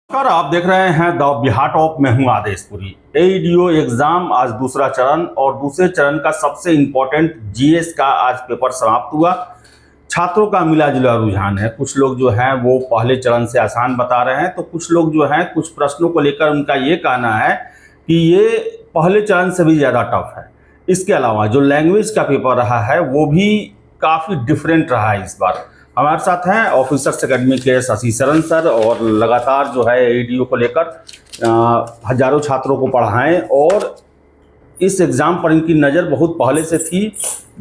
नमस्कार, आप देख रहे हैं द बिहार टॉप। मैं हूं आदेशपुरी। एईडीओ एग्जाम आज दूसरा चरण और दूसरे चरण का सबसे इम्पोर्टेंट जीएस का आज पेपर समाप्त हुआ। छात्रों का मिला जुला रुझान है। कुछ लोग जो हैं वो पहले चरण से आसान बता रहे हैं, तो कुछ लोग जो हैं कुछ प्रश्नों को लेकर उनका ये कहना है कि ये पहले चरण से भी ज़्यादा टफ है। इसके अलावा जो लैंग्वेज का पेपर रहा है वो भी काफ़ी डिफरेंट रहा है इस बार। हमारे साथ हैं ऑफिसर्स एकेडमी के शशि शरण सर, और लगातार जो है एईडीओ को लेकर हजारों छात्रों को पढ़ाएं, और इस एग्ज़ाम पर इनकी नज़र बहुत पहले से थी,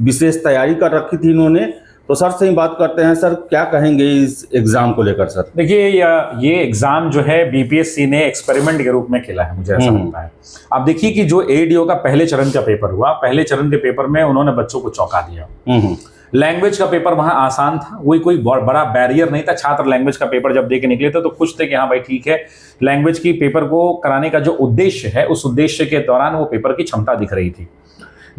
विशेष तैयारी कर रखी थी इन्होंने। तो सर से ही बात करते हैं। सर, क्या कहेंगे इस एग्ज़ाम को लेकर? सर देखिए, ये एग्जाम जो है बीपीएससी ने एक्सपेरिमेंट के रूप में खेला है, मुझे ऐसा लगता है। आप देखिए कि जो एईडीओ का पहले चरण का पेपर हुआ, पहले चरण के पेपर में उन्होंने बच्चों को चौंका दिया। लैंग्वेज का पेपर वहां आसान था, वही कोई बड़ा बैरियर नहीं था। छात्र लैंग्वेज का पेपर जब दे के निकले थे तो खुश थे कि हाँ भाई ठीक है, लैंग्वेज की पेपर को कराने का जो उद्देश्य है उस उद्देश्य के दौरान वो पेपर की क्षमता दिख रही थी।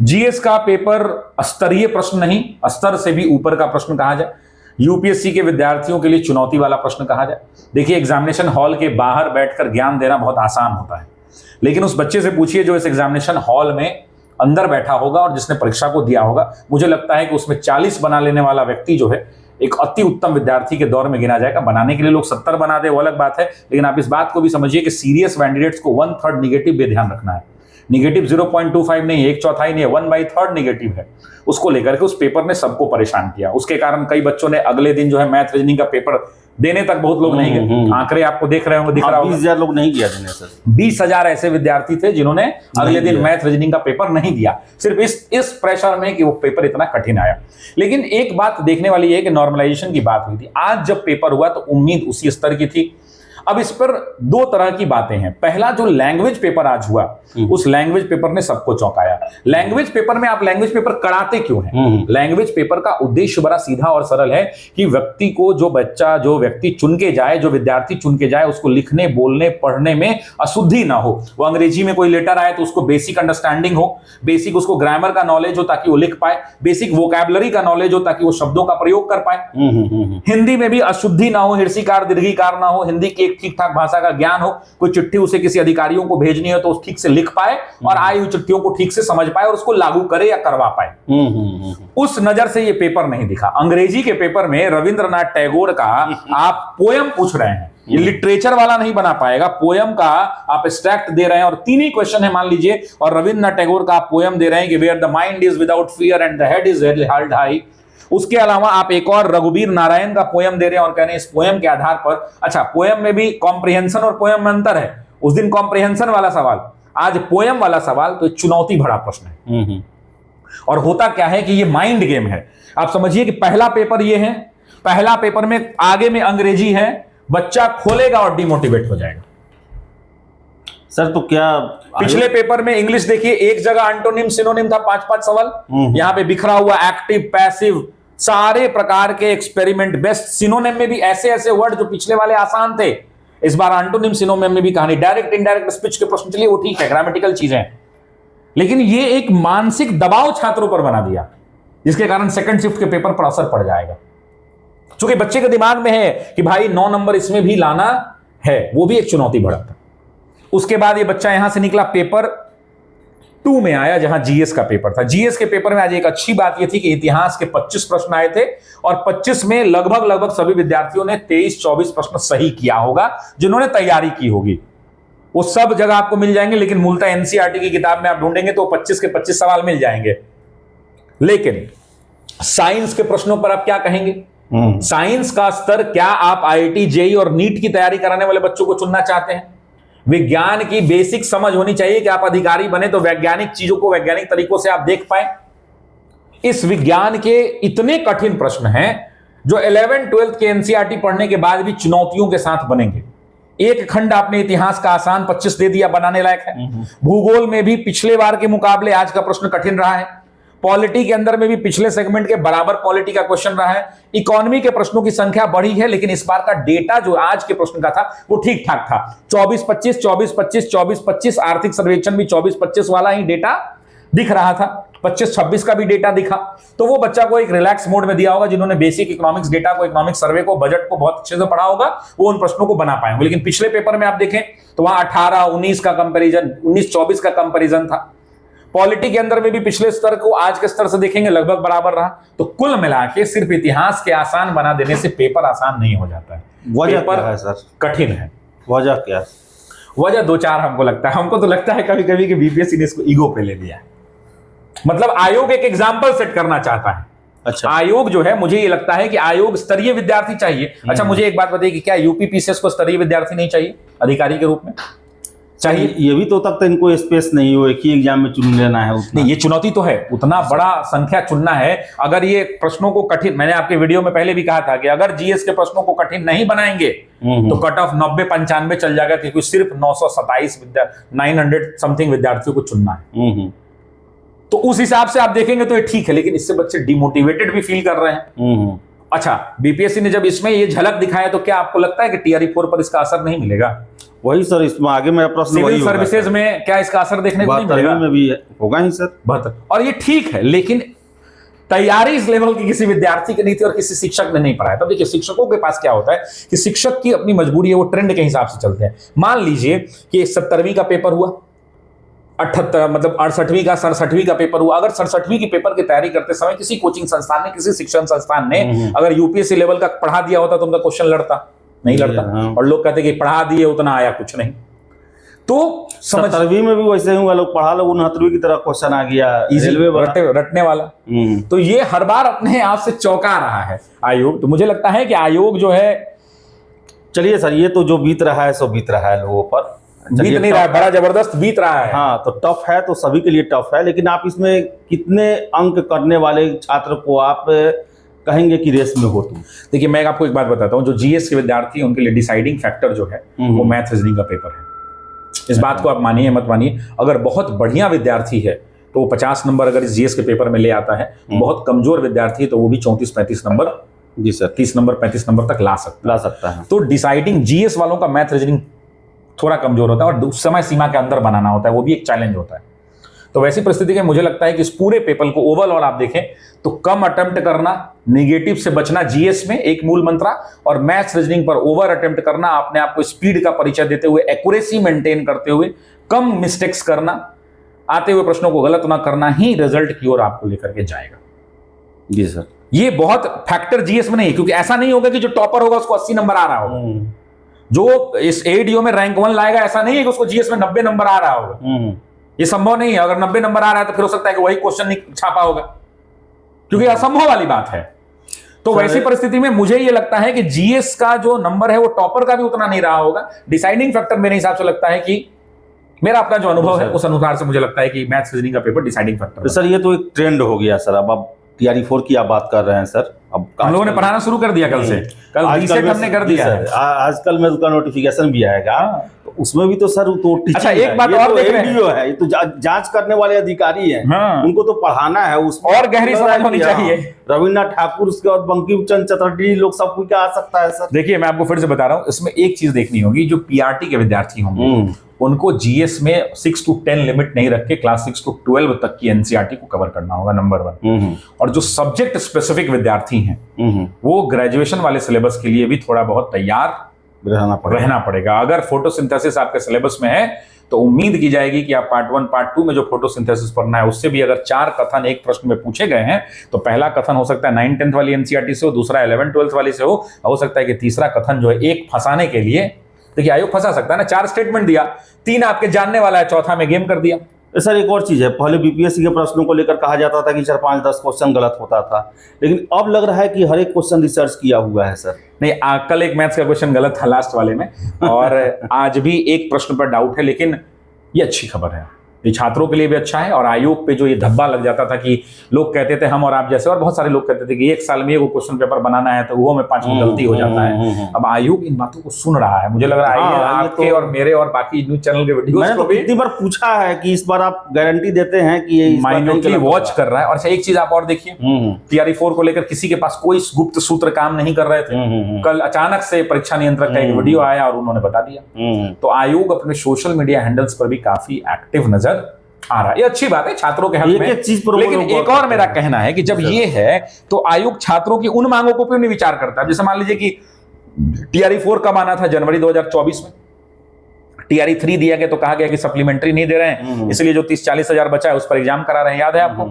जीएस का पेपर स्तरीय प्रश्न नहीं, स्तर से भी ऊपर का प्रश्न कहा जाए, यूपीएससी के विद्यार्थियों के लिए चुनौती वाला प्रश्न कहा जाए। देखिए, एग्जामिनेशन हॉल के बाहर बैठकर ज्ञान देना बहुत आसान होता है, लेकिन उस बच्चे से पूछिए जो इस एग्जामिनेशन हॉल में अंदर बैठा होगा और जिसने परीक्षा को दिया होगा, मुझे लगता है कि उसमें 40 बना लेने वाला व्यक्ति जो है एक अति उत्तम विद्यार्थी के दौर में गिना जाएगा। बनाने के लिए लोग 70 बना दे वो अलग बात है, लेकिन आप इस बात को भी समझिए कि सीरियस कैंडिडेट्स को 1/3 निगेटिव भी ध्यान रखना है। निगेटिव 0.25 नहीं, 1/4 नहीं है, 1/3 निगेटिव है। उसको लेकर के उस पेपर ने सबको परेशान किया। उसके कारण कई बच्चों ने अगले दिन जो है मैथ रीजनिंग का पेपर देने तक बहुत लोग नहीं गए। आंकड़े आपको देख रहे होंगे, दिख रहा होगा 20,000 लोग नहीं किया देने। सर 20,000 ऐसे विद्यार्थी थे जिन्होंने अगले दिन मैथ रीजनिंग का पेपर नहीं दिया, सिर्फ इस प्रेशर में कि वो पेपर इतना कठिन आया। लेकिन एक बात देखने वाली है कि नॉर्मलाइजेशन की बात हुई थी। आज जब पेपर हुआ तो उम्मीद उसी स्तर की थी। अब इस पर दो तरह की बातें हैं। पहला, जो लैंग्वेज पेपर आज हुआ, उस लैंग्वेज पेपर ने सबको चौंकाया। लैंग्वेज पेपर में आप लैंग्वेज पेपर कराते क्यों हैं? लैंग्वेज पेपर का उद्देश्य बड़ा सीधा और सरल है कि व्यक्ति को, जो बच्चा, जो व्यक्ति चुन के जाए, जो विद्यार्थी चुन के जाए, उसको लिखने, बोलने, पढ़ने में अशुद्धि ना हो। वो अंग्रेजी में कोई लेटर आए तो उसको बेसिक अंडरस्टैंडिंग हो, बेसिक उसको ग्रामर का नॉलेज हो ताकि वो लिख पाए, बेसिक वोकैबुलरी का नॉलेज हो ताकि वो शब्दों का प्रयोग कर पाए। हिंदी में भी अशुद्धि ना हो, हिर्सीकार दीर्घिकार ना हो, हिंदी की ठीक ठाक भाषा का ज्ञान हो। कोई चिट्ठी उसे किसी अधिकारियों को भेजनी है तो उस ठीक से लिख पाए और आई हुई चिट्ठियों को ठीक से समझ पाए और उसको लागू करे या करवा पाए। उस नजर से ये पेपर नहीं दिखा। अंग्रेजी के पेपर में रविंद्रनाथ टैगोर का आप पोयम पूछ रहे हैं, ये लिटरेचर वाला नहीं बना पाएगा। पोयम का आप एक्सट्रैक्ट दे रहे हैं और 3 ही क्वेश्चन है मान लीजिए, और रविंद्रनाथ टैगोर का आप पोयम दे रहे हैं कि where the mind is without fear and the head is held high. उसके अलावा आप एक और रघुवीर नारायण का पोयम दे रहे हैं और कह रहे हैं इस पोयम के आधार पर, अच्छा पोयम में भी कॉम्प्रिहेंशन और पोयम में अंतर है। उस दिन कॉम्प्रिहेंशन वाला सवाल, आज पोयम वाला सवाल, तो चुनौती भरा प्रश्न है। और होता क्या है कि ये माइंड गेम है। आप समझिए कि पहला पेपर ये है, पहला पेपर में आगे में अंग्रेजी है, बच्चा खोलेगा और डिमोटिवेट हो जाएगा। सर तो क्या पिछले पेपर में इंग्लिश देखिए, एक जगह एंटोनिम सिनोनिम था, 5-5 सवाल, यहां पे बिखरा हुआ एक्टिव, पैसिव, सारे प्रकार के एक्सपेरिमेंट बेस्ट। सिनोनिम में भी ऐसे ऐसे वर्ड जो पिछले वाले आसान थे, इस बार एंटोनिम सिनोनिम में भी कहानी। डायरेक्ट इनडायरेक्ट स्पीच के प्रश्न, चलिए वो ठीक है, ग्रामेटिकल चीजें, लेकिन ये एक मानसिक दबाव छात्रों पर बना दिया जिसके कारण सेकंड शिफ्ट के पेपर पर असर पड़ जाएगा। क्योंकि बच्चे के दिमाग में है कि भाई 9 नंबर इसमें भी लाना है, वो भी एक चुनौती बढ़ा था। उसके बाद ये बच्चा यहां से निकला, पेपर 2 में आया जहां जीएस का पेपर था। जीएस के पेपर में आज एक अच्छी बात यह थी कि इतिहास के 25 प्रश्न आए थे और 25 में लगभग सभी विद्यार्थियों ने 23-24 प्रश्न सही किया होगा जिन्होंने तैयारी की होगी। वो सब जगह आपको मिल जाएंगे, लेकिन मूलतः एनसीईआरटी की किताब में आप ढूंढेंगे तो 25 के 25 सवाल मिल जाएंगे। लेकिन साइंस के प्रश्नों पर आप क्या कहेंगे? साइंस का स्तर, क्या आप आईआईटी, जेईई और नीट की तैयारी कराने वाले बच्चों को चुनना चाहते हैं? विज्ञान की बेसिक समझ होनी चाहिए कि आप अधिकारी बने तो वैज्ञानिक चीजों को वैज्ञानिक तरीकों से आप देख पाए। इस विज्ञान के इतने कठिन प्रश्न हैं जो 11th-12th के एनसीईआरटी पढ़ने के बाद भी चुनौतियों के साथ बनेंगे। एक खंड आपने इतिहास का आसान 25 दे दिया, बनाने लायक है। भूगोल में भी पिछले बार के मुकाबले आज का प्रश्न कठिन रहा है। पॉलिटी के अंदर में भी पिछले सेगमेंट के बराबर पॉलिटी का क्वेश्चन रहा है। इकोनॉमी के प्रश्नों की संख्या बढ़ी है, लेकिन इस बार का डेटा जो आज के प्रश्न का था वो ठीक ठाक था। 24-25, 24-25, 24-25, आर्थिक सर्वेक्षण भी 24-25 वाला ही डेटा दिख रहा था। 25-26 का भी डेटा दिखा, तो वो बच्चा को एक रिलैक्स मोड में दिया होगा। जिन्होंने बेसिक इकोनॉमिक्स डेटा को, इकोनॉमिक सर्वे को, बजट को बहुत अच्छे से पढ़ा होगा, वो उन प्रश्नों को बना पाए होंगे। लेकिन पिछले पेपर में आप देखें तो वहां 18-19 का कंपैरिजन, 19-24 का कंपैरिजन था। पॉलिटी के अंदर में भी पिछले स्तर को आज के स्तर से देखेंगे लगभग बराबर रहा। तो कुल मिला के सिर्फ इतिहास के आसान बना देने से पेपर आसान नहीं हो जाता है। वजह पेपर क्या है सर? कठिन है। वजह क्या है? वजह 2-4 हमको लगता है। हमको तो लगता है कभी कभी कि बीपीएससी ने इसको ईगो पे ले लिया है। मतलब आयोग एक एग्जाम्पल सेट करना चाहता है। अच्छा, आयोग जो है, मुझे ये लगता है कि आयोग स्तरीय विद्यार्थी चाहिए। अच्छा, मुझे एक बात बताइए कि क्या यूपीपीसीएस को स्तरीय विद्यार्थी नहीं चाहिए अधिकारी के रूप में? चाहिए। ये भी तो तक तो इनको स्पेस नहीं हो, एक ही एग्जाम में चुन लेना है उतना। नहीं, ये चुनौती तो है, उतना बड़ा संख्या चुनना है। अगर ये प्रश्नों को कठिन, मैंने आपके वीडियो में पहले भी कहा था कि अगर जीएस के प्रश्नों को कठिन नहीं बनाएंगे तो कट ऑफ 90-95 चल जाएगा, क्योंकि सिर्फ 927 900 समथिंग विद्यार्थियों को चुनना है। तो उस हिसाब से आप देखेंगे तो ये ठीक है, लेकिन इससे बच्चे डिमोटिवेटेड भी फील कर रहे हैं। अच्छा, बीपीएससी ने जब इसमें ये झलक दिखाया तो क्या आपको लगता है कि टीआरई 4 पर इसका असर नहीं मिलेगा? वही सर, इसमें आगे मेरा प्रश्न वही सिविल होगा सर्विसेज सर। में क्या इसका असर देखने को नहीं 72 मिलेगा? में भी होगा ही सर। 72, और ये ठीक है, लेकिन तैयारी इस लेवल की किसी विद्यार्थी की नहीं थी और किसी शिक्षक ने नहीं पढ़ाया। तब देखिए शिक्षकों के पास क्या होता है कि शिक्षक की अपनी मजबूरी है, वो ट्रेंड के हिसाब से चलते हैं। मान लीजिए कि 70वीं का पेपर हुआ, 78 मतलब 68वीं का 67वीं का पेपर हुआ। अगर 67वीं की पेपर की तैयारी करते समय किसी कोचिंग संस्थान ने, किसी शिक्षण संस्थान ने अगर यूपीएससी लेवल का पढ़ा दिया होता तो उनका क्वेश्चन लड़ता नहीं लड़ता। और लोग कहते कि पढ़ा दिए, उतना आया कुछ नहीं। तो समझ 70वीं में भी वैसे ही हुआ, लोग पढ़ा लो 69वीं की तरह क्वेश्चन आ गया, रेलवे रटने वाला। तो ये हर बार अपने आप से चौंका रहा है आयोग। तो मुझे लगता है कि आयोग जो है, चलिए सर, ये तो जो बीत रहा है सो बीत रहा है लोगों पर, बीत नहीं रहा है, बड़ा जबरदस्त बीत रहा है। हाँ, तो टफ है, तो सभी के लिए टफ है। लेकिन आप इसमें कितने अंक करने वाले छात्र को आप कहेंगे कि रेस में हो तुम? देखिए, मैं आपको एक बात बताता हूँ, जो जीएस के विद्यार्थी हैं उनके लिए डिसाइडिंग फैक्टर जो है वो मैथ रीजनिंग का पेपर है। इस बात को आप मानिए मत मानिए, अगर बहुत बढ़िया विद्यार्थी है तो वो 50 नंबर अगर इस जीएस के पेपर में ले आता है। बहुत कमजोर विद्यार्थी है तो वो भी 34-35 नंबर, जी सर, 30 नंबर 35 नंबर तक ला सकता है। तो डिसाइडिंग जीएस वालों का मैथ रीजनिंग थोड़ा कमजोर होता है और उस समय सीमा के अंदर बनाना होता है, वो भी एक चैलेंज होता है। तो वैसी परिस्थिति में मुझे लगता है कि इस पूरे पेपर को ओवरऑल आप देखें तो कम अटेम्प्ट करना, नेगेटिव से बचना जीएस में एक मूल मंत्र, और मैथ्स रीजनिंग पर ओवर अटेम्प्ट करना, अपने आप को स्पीड का परिचय देते हुए, एक्यूरेसी मेंटेन करते हुए, कम मिस्टेक्स करना, आते हुए प्रश्नों को गलत ना करना ही रिजल्ट की ओर आपको लेकर के जाएगा। जी सर, ये बहुत फैक्टर जीएस में नहीं, क्योंकि ऐसा नहीं होगा कि जो टॉपर होगा उसको 80 नंबर आ रहा होगा। जो इस एडीओ में रैंक 1 लाएगा, ऐसा नहीं है कि उसको जीएस में 90 नंबर आ रहा होगा। ये संभव नहीं है। अगर 90 नंबर आ रहा है तो फिर हो सकता है कि वही क्वेश्चन छापा होगा, क्योंकि असंभव वाली बात है। तो वैसी परिस्थिति में मुझे ये लगता है कि जीएस का जो नंबर है वो टॉपर का भी उतना नहीं रहा होगा। डिसाइडिंग फैक्टर मेरे हिसाब से लगता है कि मेरा अपना जो अनुभव है उस अनुसार से मुझे लगता है कि मैथ्स रीजनिंग का पेपर डिसाइडिंग फैक्टर। तो सर, ये तो एक ट्रेंड हो गया सर। अब टीआरई 4 की आप बात कर रहे हैं सर, अब हम लोगों ने पढ़ाना शुरू कर दिया कल से, कल रीसेट हमने कर दिया है। आजकल में उसका नोटिफिकेशन भी आएगा, तो उसमें भी तो सर तो अच्छा, एक बात और देख रहे हैं, ये तो जांच करने वाले अधिकारी हैं, उनको तो पढ़ाना है, उसमें और गहरी समझ होनी चाहिए। रविन्द्रनाथ ठाकुर, उसके बाद बंकिम चंद्र चटर्जी, लोग सब कुछ आ सकता है सर। देखिए, मैं आपको फिर से बता रहा हूं, इसमें एक चीज देखनी होगी, जो पीआरटी के विद्यार्थी होंगे उनको जीएस में 6 to 10 लिमिट नहीं रख के क्लास 6 to 12 तक की एनसीईआरटी को कवर करना होगा, नंबर 1। और जो सब्जेक्ट स्पेसिफिक विद्यार्थी हैं वो ग्रेजुएशन वाले सिलेबस के लिए भी थोड़ा बहुत तैयार रहना पड़ेगा। अगर फोटोसिंथेसिस आपके सिलेबस में है तो उम्मीद की जाएगी कि आप पार्ट 1 पार्ट 2 में जो फोटोसिंथेसिस पढ़ना है उससे भी अगर 4 कथन एक प्रश्न में पूछे गए हैं तो पहला कथन हो सकता है 9-10 वाली एनसीईआरटी से हो, दूसरा 11-12 वाली से हो सकता है कि तीसरा कथन जो है एक फंसाने के लिए, देखिए आयोग फंसा सकता है ना, 4 स्टेटमेंट दिया, 3 आपके जानने वाला है, चौथा में गेम कर दिया। सर, एक और चीज है, पहले बीपीएससी के प्रश्नों को लेकर कहा जाता था कि 4-5-10 क्वेश्चन गलत होता था, लेकिन अब लग रहा है कि हर एक क्वेश्चन रिसर्च किया हुआ है सर। नहीं, कल एक मैथ्स का क्वेश्चन गलत था लास्ट वाले में, और आज भी एक प्रश्न पर डाउट है, लेकिन ये अच्छी खबर है, ये छात्रों के लिए भी अच्छा है। और आयोग पे जो ये धब्बा लग जाता था कि लोग कहते थे हम और आप जैसे, और बहुत सारे लोग कहते थे कि 1 साल में वो क्वेश्चन पेपर बनाना है तो वो में 5 में गलती हो जाता है। अब आयोग इन बातों को सुन रहा है, मुझे लग रहा है आपके और मेरे और बाकी न्यूज चैनल के वीडियोस को भी कितनी बार पूछा है कि इस बार आप गारंटी देते हैं कि ये माइन्यूटली वॉच कर रहा है। और अच्छा, एक चीज आप और देखिए, टीआरई 4 को लेकर किसी के पास कोई गुप्त सूत्र काम नहीं कर रहे थे। कल अचानक से परीक्षा नियंत्रक का एक वीडियो आया और उन्होंने बता दिया। तो आयोग अपने सोशल मीडिया हैंडल्स पर भी काफी एक्टिव नजर आ रहा है। ये अच्छी बात है छात्रों के हक में, एक चीज पर लेकिन एक और मेरा कहना है कि जब ये है तो आयोग छात्रों की उन मांगों को क्यों नहीं विचार करता। जैसे मान लीजिए कि टीआरई 4 कब आना था, जनवरी 2024 में। टीआरई 3 दिया गया तो कहा गया कि सप्लीमेंट्री नहीं दे रहे हैं, इसलिए जो 30-40 हजार बचा है उस पर एग्जाम करा रहे हैं, याद है आपको।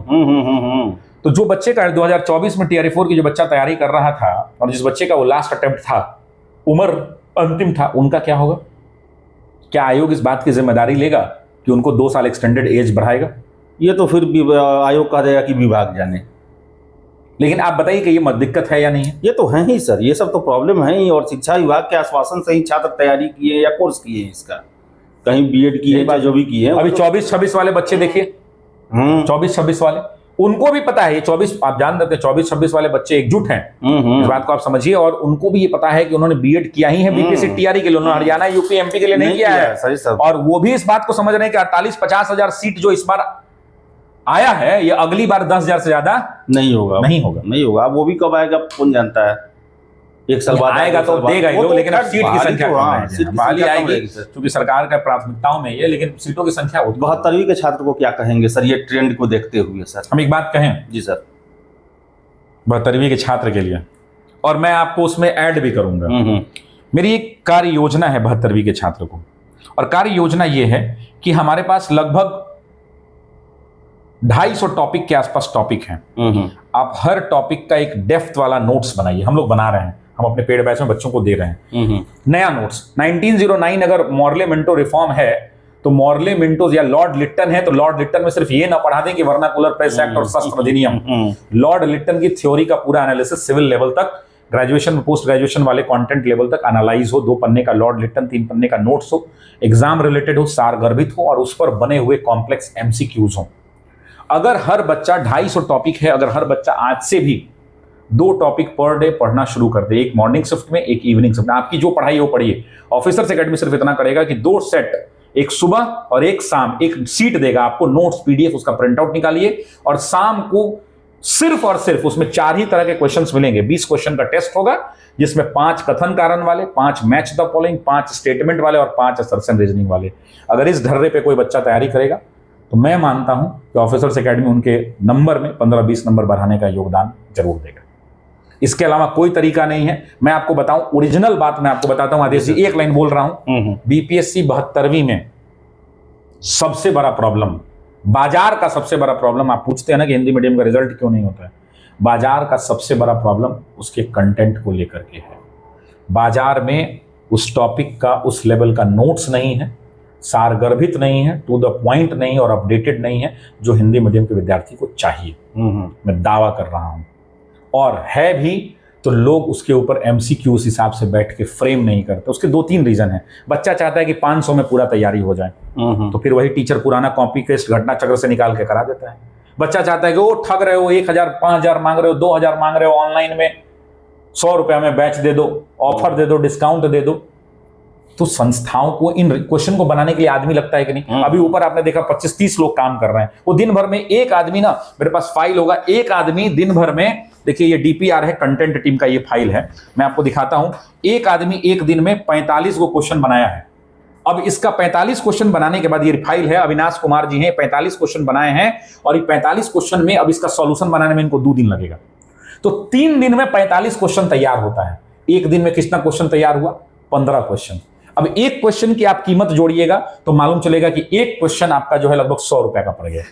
तो जो बच्चे का 2024 में टीआरई 4 की जो बच्चा तैयारी कर रहा था और जिस बच्चे का वो लास्ट अटेम्प्ट था, उम्र अंतिम था, उनका क्या होगा? क्या आयोग इस बात की जिम्मेदारी लेगा कि उनको 2 साल एक्सटेंडेड एज बढ़ाएगा? ये तो फिर आयोग कह देगा कि विभाग जाने। लेकिन आप बताइए कि ये दिक्कत है या नहीं है? ये तो है ही सर, ये सब तो प्रॉब्लम है ही। और शिक्षा विभाग के आश्वासन से ही छात्र तैयारी किए या कोर्स किए इसका, कहीं बीएड किए या जो भी किए। अभी 24-26 वाले बच्चे देखिए, 24-26 वाले, उनको भी पता है ये 24, आप जान रहे थे 24-26 वाले बच्चे एकजुट हैं, इस बात को आप समझिए। और उनको भी ये पता है कि उन्होंने बीएड किया ही है बीपीएससी टीआरई के लिए, उन्होंने हरियाणा यूपी एमपी के लिए नहीं किया है। सही सर। और वो भी इस बात को समझ रहे हैं कि 48-50 हजार सीट जो इस बार आया है, ये अगली बार 10,000 से ज्यादा नहीं होगा। वो भी कब आएगा कौन जानता है, एक साल बाद आएगा तो देगा ही, लेकिन अब सीट की संख्या बहाली आएगी क्योंकि सरकार का प्राथमिकताओं में ये, लेकिन सीटों की संख्या 72वीं के छात्र को क्या कहेंगे सर, ये ट्रेंड को देखते हुए? सर हम एक बात कहें जी सर, 72वीं के छात्र के लिए, और मैं आपको उसमें ऐड भी करूंगा। मेरी एक कार्य योजना है 72वीं के छात्र को, और कार्य योजना ये है कि हमारे पास लगभग 250 टॉपिक के आसपास टॉपिक हैं। आप हर टॉपिक का एक डेप्थ वाला नोट्स बनाइए। हम लोग बना रहे हैं, हम अपने पेड बैच में बच्चों को दे रहे हैं नया नोट्स। 1909 अगर मॉर्ले मिंटो रिफॉर्म है तो मॉर्ले मिंटो, या लॉर्ड लिट्टन है तो लॉर्ड लिट्टन में सिर्फ ये ना पढ़ा दें कि वर्नाकुलर प्रेस एक्ट और शस्त्र अधिनियम। लॉर्ड लिट्टन की थ्योरी का पूरा एनालिसिस सिविल लेवल तक, ग्रेजुएशन में, पोस्ट ग्रेजुएशन वाले कंटेंट लेवल तक एनालाइज हो। 2 पन्ने का लॉर्ड लिट्टन, 3 पन्ने का नोट्स हो, एग्जाम रिलेटेड हो, सार गर्भित हो, और उस पर बने हुए कॉम्प्लेक्स एमसीक्यूज हो। अगर हर बच्चा 250 टॉपिक है, अगर हर बच्चा आज से भी 2 टॉपिक पर डे पढ़ना शुरू कर दे, एक मॉर्निंग शिफ्ट में, एक इवनिंग शिफ्ट में, आपकी जो पढ़ाई वो पढ़िए। ऑफिसर्स एकेडमी सिर्फ इतना करेगा कि 2 सेट, एक सुबह और एक शाम, एक सीट देगा आपको, नोट्स पीडीएफ, उसका प्रिंट आउट निकालिए, और शाम को सिर्फ और सिर्फ उसमें 4 ही तरह के क्वेश्चंस मिलेंगे। 20 क्वेश्चन का टेस्ट होगा, जिसमें 5 कथन कारण वाले, 5 मैच द फॉलोइंग, 5 स्टेटमेंट वाले और 5 असर्शन रीजनिंग वाले। अगर इस ढर्रे पे कोई बच्चा तैयारी करेगा तो मैं मानता हूं कि ऑफिसर्स एकेडमी उनके नंबर में 15-20 नंबर बढ़ाने का योगदान जरूर देगा। इसके अलावा कोई तरीका नहीं है। मैं आपको बताऊं, ओरिजिनल बात मैं आपको बताता हूं आदेश जी, एक लाइन बोल रहा हूं। बीपीएससी 72वीं में सबसे बड़ा प्रॉब्लम, बाजार का सबसे बड़ा प्रॉब्लम, आप पूछते हैं ना कि हिंदी मीडियम का रिजल्ट क्यों नहीं होता है, बाजार का सबसे बड़ा प्रॉब्लम उसके कंटेंट को लेकर के है। बाजार में उस टॉपिक का, उस लेवल का नोट्स नहीं है, सारगर्भित नहीं है, टू द पॉइंट नहीं और अपडेटेड नहीं है, जो हिंदी मीडियम के विद्यार्थी को चाहिए। मैं दावा कर रहा हूं, और है भी तो लोग उसके ऊपर एमसीक्यू उस हिसाब से बैठ के फ्रेम नहीं करते। उसके 2-3 रीजन है। बच्चा चाहता है कि 500 में पूरा तैयारी हो जाए, तो फिर वही टीचर पुराना कॉपी पेस्ट घटना चक्र से निकाल के करा देता है। बच्चा चाहता है कि वो ठग रहे हो, 1,000 5,000 मांग रहे हो, 2,000 मांग रहे हो, ऑनलाइन में 100 रुपया में बैच दे दो, ऑफर दे दो, डिस्काउंट दे दो। तो संस्थाओं को इन क्वेश्चन को बनाने के लिए आदमी लगता है कि नहीं? अभी ऊपर आपने देखा 25-30 लोग काम कर रहे हैं। वो दिन भर में एक आदमी ना, मेरे पास फाइल होगा, एक आदमी दिन भर में, देखिए ये डीपीआर है, कंटेंट टीम का ये फाइल है, मैं आपको दिखाता हूं। एक आदमी एक दिन में 45 को क्वेश्चन बनाया है। अब इसका 45 क्वेश्चन बनाने के बाद, ये फाइल है, अविनाश कुमार जी हैं, 45 क्वेश्चन बनाए हैं, और ये 45 क्वेश्चन में अब इसका सॉल्यूशन बनाने में इनको 2 दिन लगेगा। तो 3 दिन में 45 क्वेश्चन तैयार होता है। एक दिन में कितना क्वेश्चन तैयार हुआ? 15 क्वेश्चन। अब एक क्वेश्चन की आप कीमत जोड़िएगा तो मालूम चलेगा कि एक क्वेश्चन आपका जो है लगभग 100 रुपए का पड़ गया।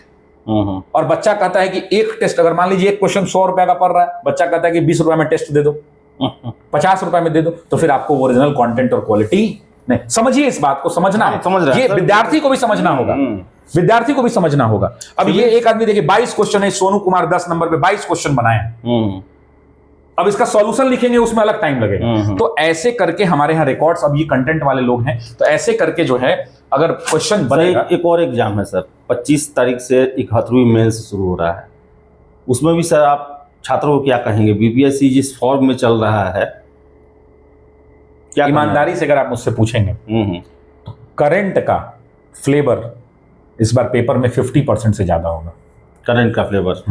और बच्चा कहता है कि एक टेस्ट, अगर मान लीजिए एक क्वेश्चन 100 रुपए का पड़ रहा है, बच्चा कहता है कि 20 रुपए में टेस्ट दे दो, 50 रुपए में दे दो, तो फिर आपको ओरिजिनल कंटेंट और क्वालिटी नहीं। समझिए, इस बात को समझना है, ये विद्यार्थी को भी समझना होगा, विद्यार्थी को भी समझना होगा। अब ये एक आदमी देखिए 22 क्वेश्चन है, सोनू कुमार 10 नंबर पे 22 क्वेश्चन बनाए हैं। अब इसका सॉल्यूशन लिखेंगे, उसमें अलग टाइम लगेगा। तो ऐसे करके हमारे यहाँ रिकॉर्ड्स, अब ये कंटेंट वाले लोग हैं, तो ऐसे करके जो है अगर क्वेश्चन बनेगा। एक और एग्जाम है सर, 25 तारीख से 71वीं मेंस शुरू हो रहा है, उसमें भी सर आप छात्रों को क्या कहेंगे? बीपीएससी जिस फॉर्म में चल रहा है, क्या ईमानदारी से अगर आप मुझसे पूछेंगे तो करंट का फ्लेवर इस बार पेपर में 50% से ज्यादा होगा। करंट का फ्लेवर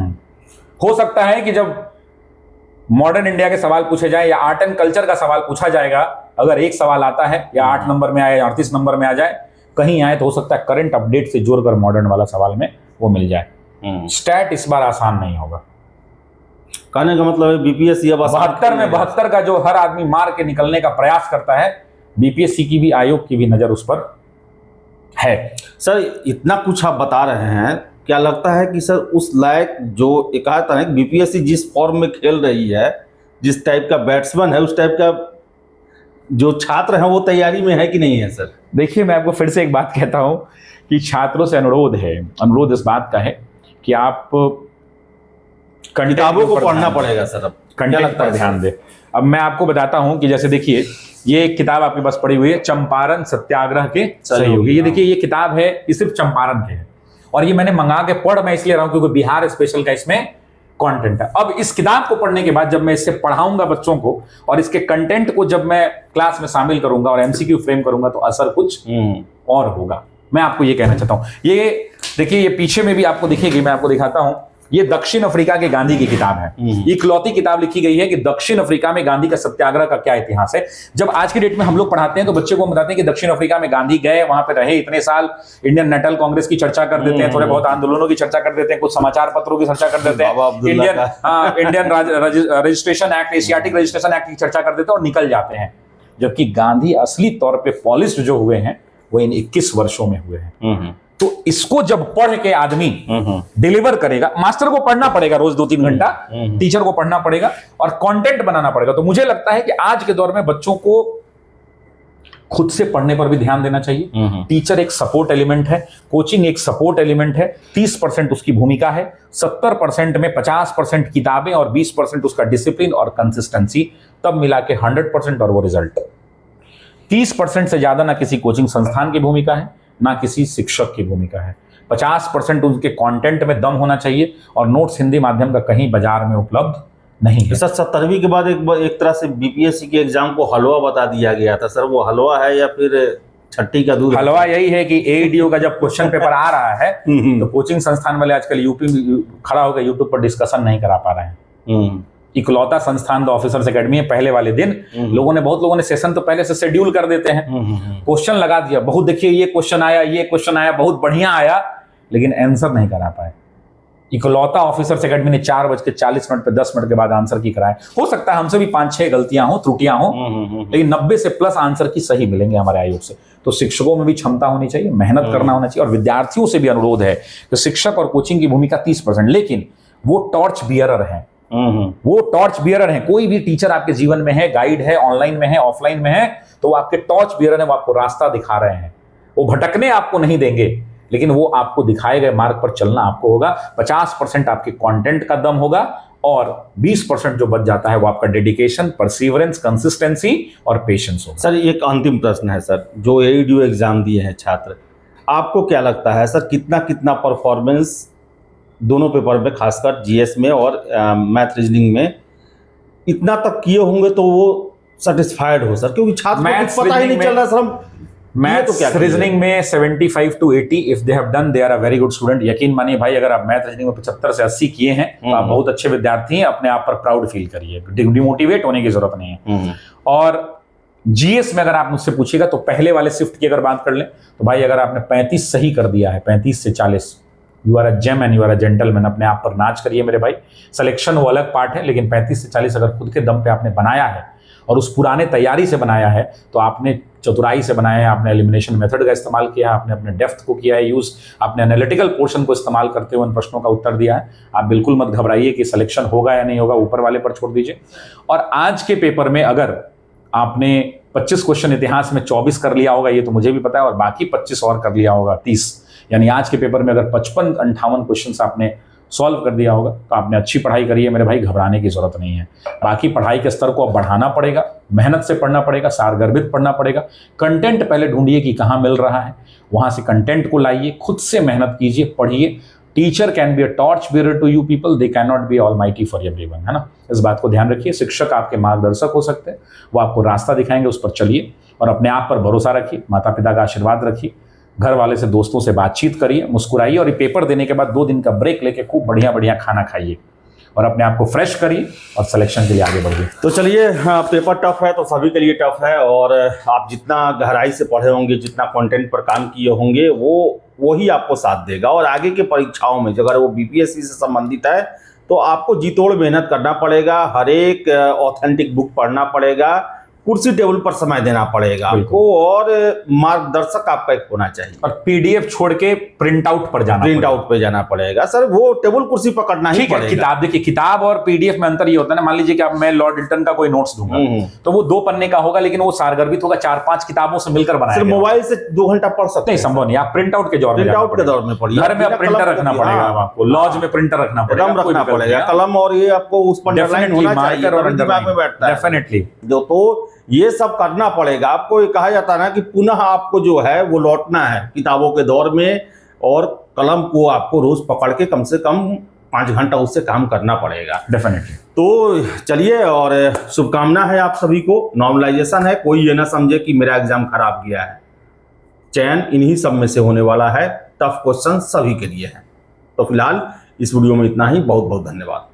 हो सकता है कि जब मॉडर्न इंडिया के सवाल पूछे जाए या आर्ट एंड कल्चर का सवाल पूछा जाएगा, अगर एक सवाल आता है या 8 नंबर में आए या 38 नंबर में आ जाए, कहीं आए तो हो सकता है करंट अपडेट से जोड़कर मॉडर्न वाला सवाल में वो मिल जाए। स्टैट इस बार आसान नहीं होगा। कहने का मतलब है बीपीएससी अब 72 में 72 का जो हर आदमी मार के निकलने का प्रयास करता है, बीपीएससी की भी, आयोग की भी नजर उस पर है। सर इतना कुछ आप बता रहे हैं, क्या लगता है कि सर उस लायक जो एक आता है बीपीएससी जिस फॉर्म में खेल रही है, जिस टाइप का बैट्समैन है, उस टाइप का जो छात्र हैं वो तैयारी में है कि नहीं है सर? देखिए, मैं आपको फिर से एक बात कहता हूं कि छात्रों से अनुरोध इस बात का है कि आप किताबों को पढ़ना पड़ेगा सर। अब कंटेंट पर ध्यान दें। अब मैं आपको बताता हूं कि जैसे देखिए, ये एक किताब आपके पास पड़ी हुई है, चंपारण सत्याग्रह के सहयोगी। ये देखिए, ये किताब है, ये सिर्फ चंपारण के है और ये मैंने मंगा के पढ़ मैं इसलिए रहा हूं क्योंकि बिहार स्पेशल का इसमें कंटेंट है। अब इस किताब को पढ़ने के बाद जब मैं इससे पढ़ाऊंगा बच्चों को और इसके कंटेंट को जब मैं क्लास में शामिल करूंगा और एमसीक्यू फ्रेम करूंगा तो असर कुछ और होगा। मैं आपको ये कहना चाहता हूं। ये देखिए, ये पीछे में भी आपको दिखेगी, मैं आपको दिखाता हूं। ये दक्षिण अफ्रीका के गांधी की किताब है। इकलौती किताब लिखी गई है कि दक्षिण अफ्रीका में गांधी का सत्याग्रह का क्या इतिहास है। जब आज की डेट में हम लोग पढ़ाते हैं तो बच्चे को बताते हैं कि दक्षिण अफ्रीका में गांधी गए, वहां पे रहे इतने साल, इंडियन नेशनल कांग्रेस की चर्चा कर देते हैं, थोड़े बहुत आंदोलनों की चर्चा कर देते हैं, कुछ समाचार पत्रों की चर्चा कर देते हैं, Indian registration act, Asiatic registration act की चर्चा कर देते हैं और निकल जाते हैं। जबकि गांधी असली तौर पर पॉलिश्ड जो हुए हैं वो इन 21 वर्षों में हुए हैं। तो इसको जब पढ़ के आदमी डिलीवर करेगा, मास्टर को पढ़ना पड़ेगा रोज 2-3 घंटा, टीचर को पढ़ना पड़ेगा और कंटेंट बनाना पड़ेगा। तो मुझे लगता है कि आज के दौर में बच्चों को खुद से पढ़ने पर भी ध्यान देना चाहिए। टीचर एक सपोर्ट एलिमेंट है, कोचिंग एक सपोर्ट एलिमेंट है, 30% उसकी भूमिका है, 70% में 50% किताबें और 20% उसका डिसिप्लिन और कंसिस्टेंसी, तब मिला के 100% और वो रिजल्ट। 30% से ज्यादा ना किसी कोचिंग संस्थान की भूमिका है, ना किसी शिक्षक की भूमिका है। 50% उनके कंटेंट में दम होना चाहिए और नोट्स हिंदी माध्यम का कहीं बाजार में उपलब्ध नहीं है। सर 70वीं के बाद एक तरह से बीपीएससी के एग्जाम को हलवा बता दिया गया था। सर वो हलवा है या फिर छट्टी का दूध? हलवा यही है कि एईडीओ का जब क्वेश्चन पेपर आ रहा है तो कोचिंग संस्थान वाले आजकल यूपी में खड़ा होकर यूट्यूब पर डिस्कशन नहीं करा पा रहे हैं। इकलौता संस्थान द ऑफिसर्स एकेडमी है, पहले वाले दिन बहुत लोगों ने सेशन तो पहले से शेड्यूल कर देते हैं, क्वेश्चन लगा दिया, बहुत देखिए ये क्वेश्चन आया, बहुत बढ़िया आया, लेकिन आंसर नहीं करा पाए। इकलौता ऑफिसर्स एकेडमी ने 4:40 पे 10 मिनट के बाद आंसर की कराए। हो सकता है हमसे भी 5-6 गलतियां हो, त्रुटियां हो, लेकिन 90 से प्लस आंसर की सही मिलेंगे हमारे आयोग से। तो शिक्षकों में भी क्षमता होनी चाहिए, मेहनत करना होना चाहिए और विद्यार्थियों से भी अनुरोध है कि शिक्षक और कोचिंग की भूमिका 30%, लेकिन वो टॉर्च बियरर है। वो टॉर्च बियरर है। कोई भी टीचर आपके जीवन में है, गाइड है, ऑनलाइन में है, ऑफलाइन में है, तो वो आपके टॉर्च बियरर है, वो आपको रास्ता दिखा रहे हैं। वो भटकने आपको नहीं देंगे, लेकिन वो आपको दिखाए गए मार्ग पर चलना आपको होगा। 50% आपके कंटेंट का दम होगा और 20% जो बच जाता है वो आपका डेडिकेशन, परसिवरेंस, कंसिस्टेंसी और पेशेंस होगा। सर एक अंतिम प्रश्न है सर, जो एईडीओ एग्जाम दिए हैं छात्र, आपको क्या लगता है सर कितना परफॉर्मेंस दोनों पेपर में, खासकर जीएस में और मैथ रीजनिंग में इतना तक किए होंगे तो वो सेटिस्फाइड हो सर? क्योंकि छात्र को पता ही नहीं चल रहा सर मैथ्स रीजनिंग में 75 to 80 if they have done, they are a very good student. यकीन मानिए भाई, अगर आप मैथ रीजनिंग में 75 से 80 किए हैं तो आप बहुत अच्छे विद्यार्थी हैं। अपने आप पर प्राउड फील करिए, डिमोटिवेट होने की जरूरत नहीं है। और जीएस में अगर आप मुझसे पूछिएगा तो पहले वाले शिफ्ट की अगर बात कर लें तो भाई, अगर आपने 35 सही कर दिया है, 35 से 40, you are a gem and you are a gentleman. अपने आप पर नाच करिए मेरे भाई। सिलेक्शन वो अलग पार्ट है, लेकिन 35 से 40 अगर खुद के दम पे आपने बनाया है और उस पुराने तैयारी से बनाया है, तो आपने चतुराई से बनाया है, आपने एलिमिनेशन मेथड का इस्तेमाल किया है, आपने अपने डेप्थ को किया है यूज, आपने एनालिटिकल पोर्शन को इस्तेमाल करते हुए उन प्रश्नों का उत्तर दिया है। आप बिल्कुल मत घबराइए कि सिलेक्शन होगा या नहीं होगा, ऊपर वाले पर छोड़ दीजिए। और आज के पेपर में अगर आपने 25 क्वेश्चन इतिहास में 24 कर लिया होगा, ये तो मुझे भी पता है, और बाकी 25 और कर लिया होगा 30, यानी आज के पेपर में अगर 55-58 क्वेश्चन आपने सॉल्व कर दिया होगा तो आपने अच्छी पढ़ाई करी है मेरे भाई, घबराने की जरूरत नहीं है। बाकी पढ़ाई के स्तर को अब बढ़ाना पड़ेगा, मेहनत से पढ़ना पड़ेगा, सारगर्भित पढ़ना पड़ेगा। कंटेंट पहले ढूंढिए कि कहाँ मिल रहा है, वहां से कंटेंट को लाइए, खुद से मेहनत कीजिए, पढ़िए। Teacher can be a torch bearer to you people, they can not be almighty for everyone, है ना। इस बात को ध्यान रखिए। शिक्षक आपके मार्गदर्शक हो सकते हैं, वो आपको रास्ता दिखाएंगे, उस पर चलिए और अपने आप पर भरोसा रखिए, माता पिता का आशीर्वाद रखिए, घर वाले से, दोस्तों से बातचीत करिए, मुस्कुराइए और ये पेपर देने के बाद 2 दिन का ब्रेक लेके खूब बढ़िया बढ़िया खाना खाइए। और अपने आप को फ्रेश करिए और सिलेक्शन के लिए आगे बढ़िए। तो चलिए, हाँ, पेपर टफ है तो सभी के लिए टफ है, और आप जितना गहराई से पढ़े होंगे, जितना कंटेंट पर काम किए होंगे, वो ही आपको साथ देगा। और आगे के परीक्षाओं में अगर वो बीपीएससी से संबंधित है तो आपको जी तोड़ मेहनत करना पड़ेगा, हर एक ऑथेंटिक बुक पढ़ना पड़ेगा, कुर्सी टेबल पर समय देना पड़ेगा आपको, और मार्गदर्शक आपका एक होना चाहिए, और पीडीएफ छोड़ के प्रिंट आउट पर जाना पड़ेगा सर। वो टेबल कुर्सी पकड़ना ही पड़ेगा। किताब देखिए, किताब और पीडीएफ में अंतर ये होता है ना, मान लीजिए कि अब मैं लॉर्ड लिटन का कोई नोट्स दूंगा तो वो 2 पन्ने का होगा, लेकिन वो सारगर्भित होगा 4-5 किताबों से मिलकर बनाया गया। मोबाइल से 2 घंटा पढ़ सकते हैं, संभव नहीं। आप प्रिंट आउट के दौर में पढ़िए, घर में प्रिंटर रखना पड़ेगा आपको, लॉज में प्रिंटर रखना पड़ेगा, कलम, और ये आपको उस पर अंडरलाइन होना चाहिए, दिमाग में बैठता है डेफिनेटली। तो ये सब करना पड़ेगा आपको। ये कहा जाता है ना कि पुनः आपको जो है वो लौटना है किताबों के दौर में, और कलम को आपको रोज पकड़ के कम से कम 5 घंटा उससे काम करना पड़ेगा डेफिनेटली। तो चलिए, और शुभकामना है आप सभी को। नॉर्मलाइजेशन है, कोई ये ना समझे कि मेरा एग्जाम खराब गया है। चयन इन्हीं सब में से होने वाला है, टफ क्वेश्चन सभी के लिए है। तो फिलहाल इस वीडियो में इतना ही। बहुत बहुत धन्यवाद।